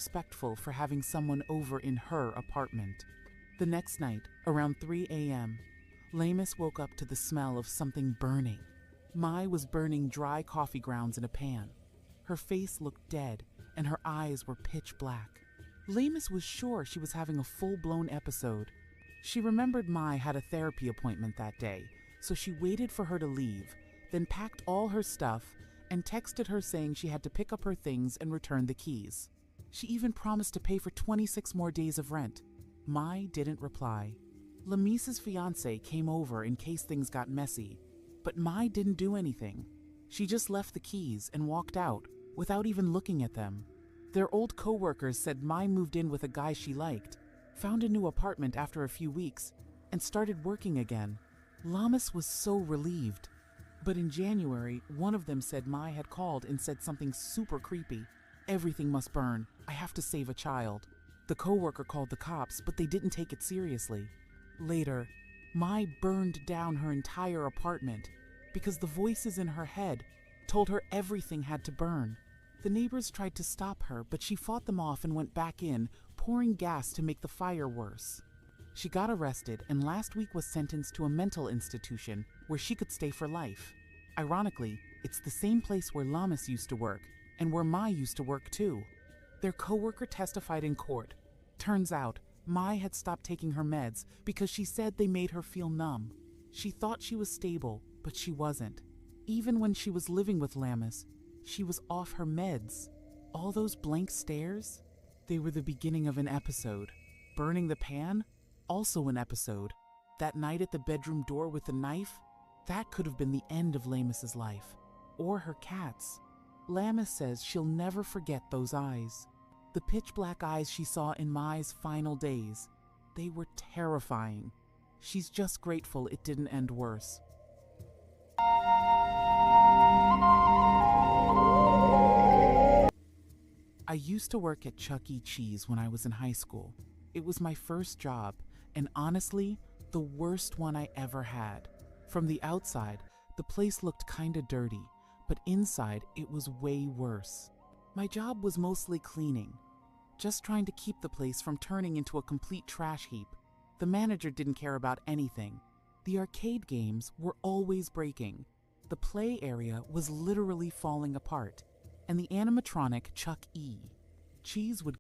disrespectful for having someone over in her apartment. The next night, around 3 a.m., Lamus woke up to the smell of something burning. Mai was burning dry coffee grounds in a pan. Her face looked dead, and her eyes were pitch black. Lamus was sure she was having a full-blown episode. She remembered Mai had a therapy appointment that day, so she waited for her to leave, then packed all her stuff and texted her saying she had to pick up her things and return the keys. She even promised to pay for 26 more days of rent. Mai didn't reply. Lamise's fiancé came over in case things got messy, but Mai didn't do anything. She just left the keys and walked out without even looking at them. Their old coworkers said Mai moved in with a guy she liked, found a new apartment after a few weeks, and started working again. Lamus was so relieved. But in January, one of them said Mai had called and said something super creepy. "Everything must burn. I have to save a child." The coworker called the cops, but they didn't take it seriously. Later, Mai burned down her entire apartment because the voices in her head told her everything had to burn. The neighbors tried to stop her, but she fought them off and went back in, pouring gas to make the fire worse. She got arrested and last week was sentenced to a mental institution where she could stay for life. Ironically, it's the same place where Lamus used to work and where Mai used to work too. Their coworker testified in court. Turns out, Mai had stopped taking her meds because she said they made her feel numb. She thought she was stable, but she wasn't. Even when she was living with Lamus, she was off her meds. All those blank stares? They were the beginning of an episode. Burning the pan? Also an episode. That night at the bedroom door with the knife? That could have been the end of Lamus's life. Or her cat's. Lamus says she'll never forget those eyes. The pitch-black eyes she saw in Mai's final days. They were terrifying. She's just grateful it didn't end worse. I used to work at Chuck E. Cheese when I was in high school. It was my first job, and honestly, the worst one I ever had. From the outside, the place looked kinda dirty, but inside it was way worse. My job was mostly cleaning, just trying to keep the place from turning into a complete trash heap. The manager didn't care about anything. The arcade games were always breaking. The play area was literally falling apart. And the animatronic Chuck E. Cheese would